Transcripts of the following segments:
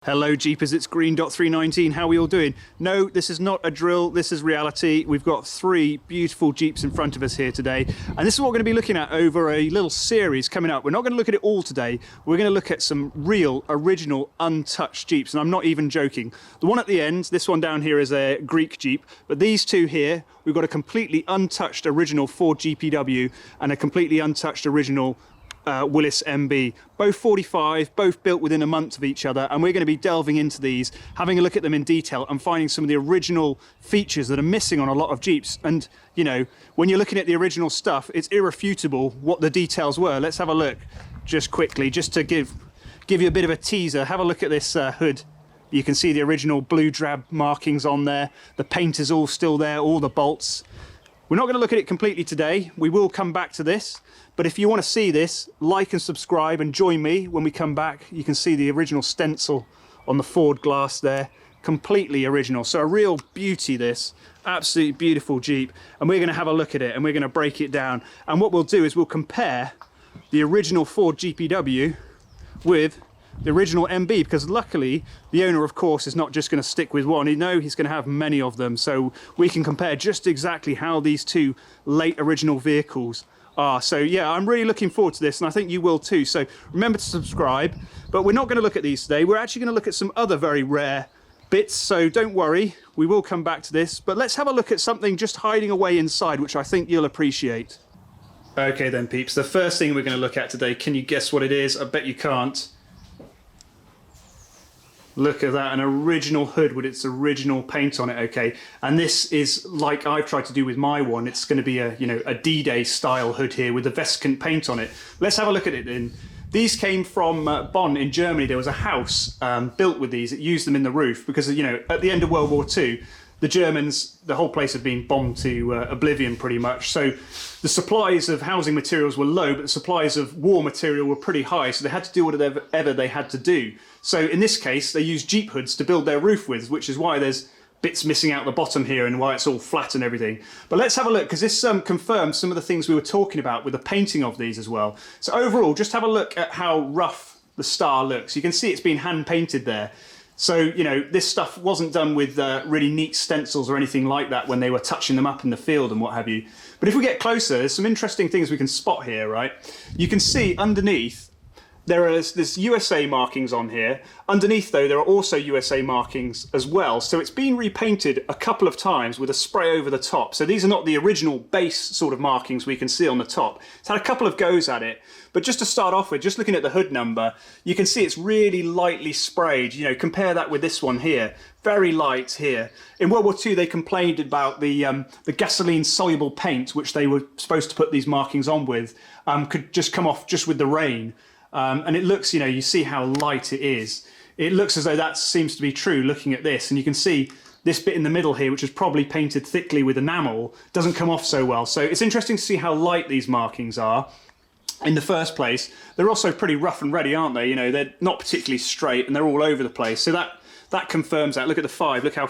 Hello Jeepers, it's Greendot 319. How are we all doing? No, this is not a drill, this is reality. We've got three beautiful Jeeps in front of us here today, and this is what we're going to be looking at over a little series coming up. We're not going to look at it all today. We're going to look at some real, original, untouched Jeeps, and I'm not even joking. The one at the end, this one down here, is a Greek Jeep, but these two here, we've got a completely untouched original Ford GPW and a completely untouched original Willys MB, both 45, both built within a month of each other, and we're going to be delving into these, having a look at them in detail and finding some of the original features that are missing on a lot of Jeeps. And you know, when you're looking at the original stuff, it's irrefutable what the details were. Let's have a look just quickly, just to give you a bit of a teaser. Have a look at this hood. You can see the original blue drab markings on there. The paint is all still there, all the bolts. We're not going to look at it completely today. We will come back to this. But if you want to see this, like and subscribe and join me when we come back. You can see the original stencil on the Ford glass there. Completely original. So a real beauty, this. Absolutely beautiful Jeep. And we're going to have a look at it and we're going to break it down. And what we'll do is we'll compare the original Ford GPW with the original MB, because luckily the owner, of course, is not just going to stick with one. He's going to have many of them, so we can compare just exactly how these two late original vehicles are. So yeah, I'm really looking forward to this, and I think you will too. So remember to subscribe. But we're not going to look at these today. We're actually going to look at some other very rare bits, so don't worry, we will come back to this. But let's have a look at something just hiding away inside, which I think you'll appreciate. Okay then, peeps, the first thing we're going to look at today, can you guess what it is? I bet you can't. Look at that, an original hood with its original paint on it, okay? And this is like I've tried to do with my one. It's going to be a, you know, a DDay style hood here with the vesicant paint on it. Let's have a look at it then. These came from Bonn in Germany. There was a house built with these. It used them in the roof because, you know, at the end of World War II, the Germans, the whole place had been bombed to oblivion pretty much. So the supplies of housing materials were low, but the supplies of war material were pretty high. So they had to do whatever they had to do. So in this case, they used Jeep hoods to build their roof with, which is why there's bits missing out the bottom here and why it's all flat and everything. But let's have a look, because this confirms some of the things we were talking about with the painting of these as well. So overall, just have a look at how rough the star looks. You can see it's been hand painted there. So, you know, this stuff wasn't done with really neat stencils or anything like that when they were touching them up in the field and what have you. But if we get closer, there's some interesting things we can spot here, right? You can see underneath, there's USA markings on here. Underneath, though, there are also USA markings as well. So it's been repainted a couple of times with a spray over the top. So these are not the original base sort of markings we can see on the top. It's had a couple of goes at it. But just to start off with, just looking at the hood number, you can see it's really lightly sprayed. You know, compare that with this one here. Very light here. In World War II, they complained about the gasoline-soluble paint, which they were supposed to put these markings on with, could just come off just with the rain. And it looks, you know, you see how light it is. It looks as though that seems to be true looking at this. And you can see this bit in the middle here, which is probably painted thickly with enamel, doesn't come off so well. So it's interesting to see how light these markings are in the first place. They're also pretty rough and ready, aren't they? You know, they're not particularly straight and they're all over the place. So that confirms that. Look at the 5. Look how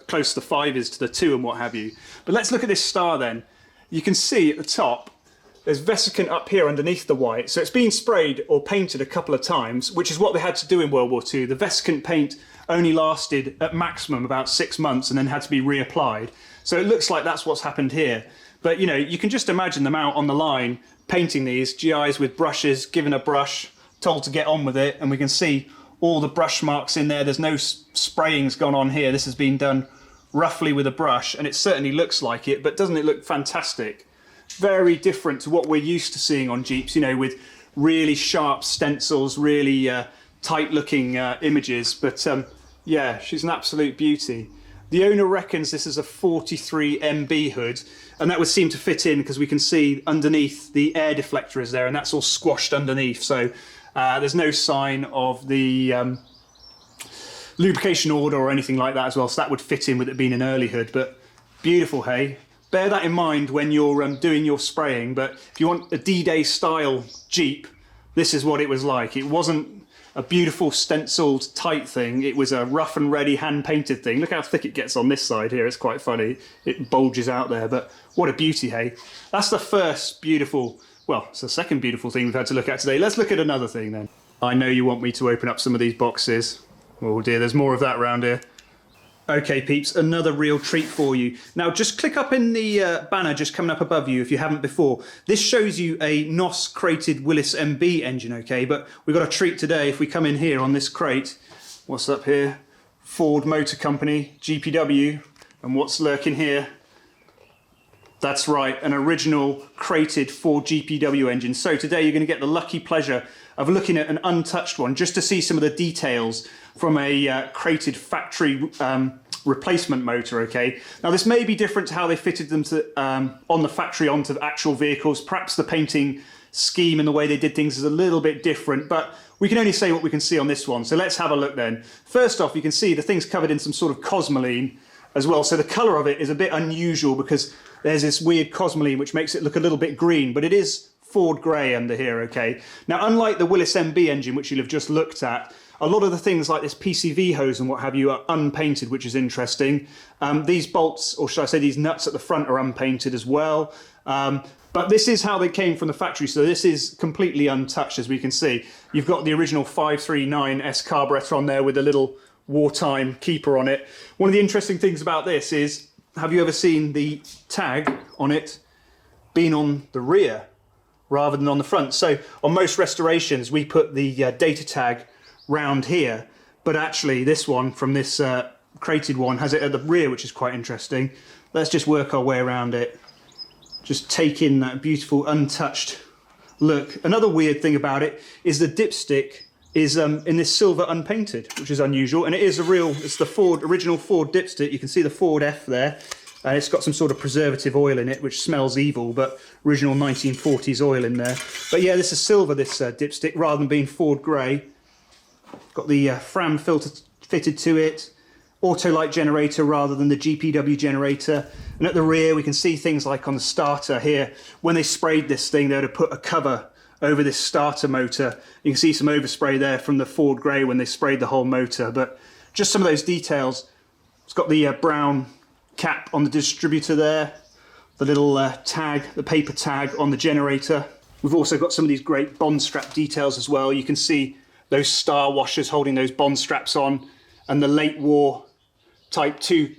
close the 5 is to the 2 and what have you. But let's look at this star then. You can see at the top, there's vesicant up here underneath the white. So it's been sprayed or painted a couple of times, which is what they had to do in World War II. The vesicant paint only lasted at maximum about 6 months and then had to be reapplied. So it looks like that's what's happened here. But, you know, you can just imagine them out on the line painting these, GIs with brushes, given a brush, told to get on with it. And we can see all the brush marks in there. There's no sprayings gone on here. This has been done roughly with a brush, and it certainly looks like it, but doesn't it look fantastic? Very different to what we're used to seeing on Jeeps, you know, with really sharp stencils, really tight-looking images. But yeah, she's an absolute beauty. The owner reckons this is a 43 MB hood, and that would seem to fit in because we can see underneath the air deflector is there, and that's all squashed underneath. So there's no sign of the lubrication order or anything like that as well. So that would fit in with it being an early hood. But beautiful, hey? Bear that in mind when you're doing your spraying, but if you want a D-Day style Jeep, this is what it was like. It wasn't a beautiful stenciled tight thing, it was a rough and ready hand painted thing. Look how thick it gets on this side here, it's quite funny. It bulges out there, but what a beauty, hey? That's the first beautiful, well, it's the second beautiful thing we've had to look at today. Let's look at another thing then. I know you want me to open up some of these boxes. Oh dear, there's more of that around here. Okay, peeps, another real treat for you. Now, just click up in the banner just coming up above you if you haven't before. This shows you a NOS-crated Willis MB engine, okay? But we've got a treat today if we come in here on this crate. What's up here? Ford Motor Company, GPW. And what's lurking here? That's right, an original crated Ford GPW engine. So today you're going to get the lucky pleasure of looking at an untouched one just to see some of the details from a crated factory replacement motor, okay? Now this may be different to how they fitted them to, on the factory onto actual vehicles. Perhaps the painting scheme and the way they did things is a little bit different, but we can only say what we can see on this one. So let's have a look then. First off, you can see the thing's covered in some sort of cosmoline as well. So the colour of it is a bit unusual because there's this weird cosmoline which makes it look a little bit green, but it is Ford grey under here, okay? Now, unlike the Willis MB engine, which you'll have just looked at, a lot of the things like this PCV hose and what have you are unpainted, which is interesting. These bolts, or should I say these nuts at the front, are unpainted as well. But this is how they came from the factory, so this is completely untouched, as we can see. You've got the original 539S carburetor on there with a little wartime keeper on it. One of the interesting things about this is, have you ever seen the tag on it being on the rear rather than on the front? So on most restorations, we put the data tag round here, but actually this one from this crated one has it at the rear, which is quite interesting. Let's just work our way around it. Just take in that beautiful untouched look. Another weird thing about it is the dipstick is in this silver unpainted, which is unusual, and it is it's the Ford, original Ford dipstick. You can see the Ford F there, and it's got some sort of preservative oil in it, which smells evil, but original 1940s oil in there. But yeah, this is silver, this dipstick, rather than being Ford grey. Got the Fram filter fitted to it, auto light generator rather than the GPW generator, and at the rear we can see things like on the starter here, when they sprayed this thing they would have put a cover over this starter motor. You can see some overspray there from the Ford grey when they sprayed the whole motor, but just some of those details. It's got the brown cap on the distributor there, the little tag, the paper tag on the generator. We've also got some of these great bond strap details as well. You can see those star washers holding those bond straps on, and the late war type 2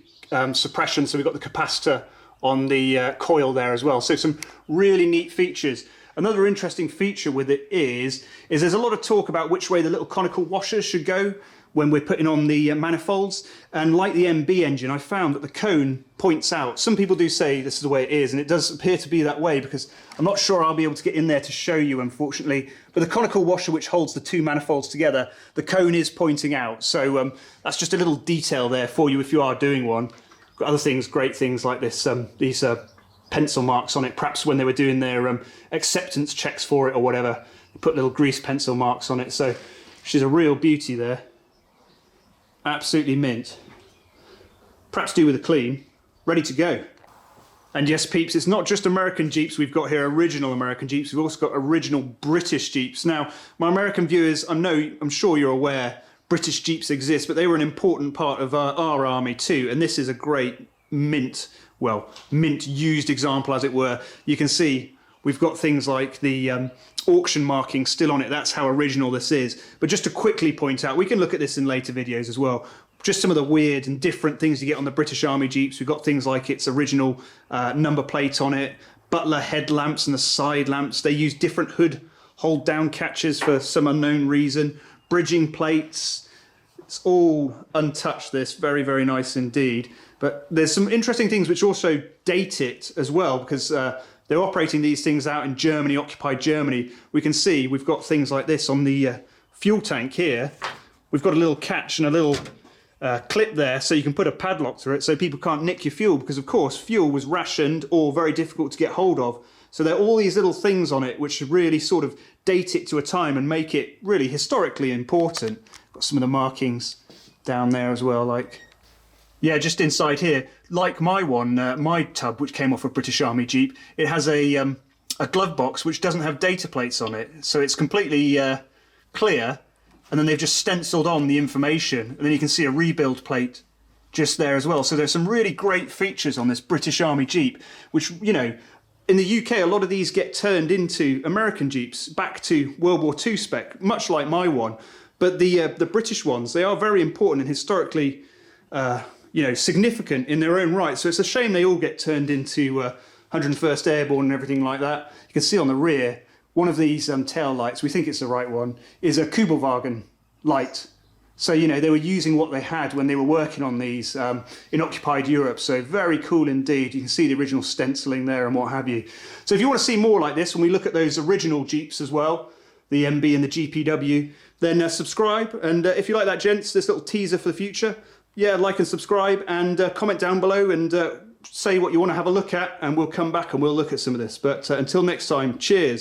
suppression, so we've got the capacitor on the coil there as well. So some really neat features. Another interesting feature with it is there's a lot of talk about which way the little conical washers should go when we're putting on the manifolds, and like the MB engine, I found that the cone points out. Some people do say this is the way it is, and it does appear to be that way, because I'm not sure I'll be able to get in there to show you, unfortunately, but the conical washer which holds the two manifolds together, the cone is pointing out. So that's just a little detail there for you if you are doing one. Got other things, great things like this, these pencil marks on it, perhaps when they were doing their acceptance checks for it or whatever, put little grease pencil marks on it. So she's a real beauty there. Absolutely mint. Perhaps do with a clean. Ready to go. And yes, peeps, it's not just American Jeeps we've got here, original American Jeeps. We've also got original British Jeeps. Now, my American viewers, I'm sure you're aware British Jeeps exist, but they were an important part of our army too. And this is a great mint used example, as it were. You can see we've got things like the auction marking still on it. That's how original this is. But just to quickly point out, we can look at this in later videos as well, just some of the weird and different things you get on the British Army Jeeps. We've got things like its original number plate on it, Butler headlamps and the side lamps. They use different hood hold down catches for some unknown reason, bridging plates. It's all untouched, this. Very, very nice indeed. But there's some interesting things which also date it as well, because they're operating these things out in Germany, occupied Germany. We can see we've got things like this on the fuel tank here. We've got a little catch and a little clip there, so you can put a padlock to it so people can't nick your fuel, because of course fuel was rationed or very difficult to get hold of. So there are all these little things on it which really sort of date it to a time and make it really historically important. Got some of the markings down there as well, like, yeah, just inside here, like my one, my tub, which came off a British Army Jeep, it has a glove box which doesn't have data plates on it, so it's completely clear, and then they've just stenciled on the information, and then you can see a rebuild plate just there as well. So there's some really great features on this British Army Jeep, which, you know, in the UK, a lot of these get turned into American Jeeps back to World War II spec, much like my one. But the British ones, they are very important and historically, significant in their own right. So it's a shame they all get turned into 101st Airborne and everything like that. You can see on the rear, one of these tail lights, we think it's the right one, is a Kubelwagen light. So, they were using what they had when they were working on these in occupied Europe. So very cool indeed. You can see the original stenciling there and what have you. So if you want to see more like this, when we look at those original Jeeps as well, the MB and the GPW, then subscribe. And if you like that, gents, this little teaser for the future, yeah, like and subscribe and comment down below and say what you want to have a look at, and we'll come back and we'll look at some of this. But until next time, cheers.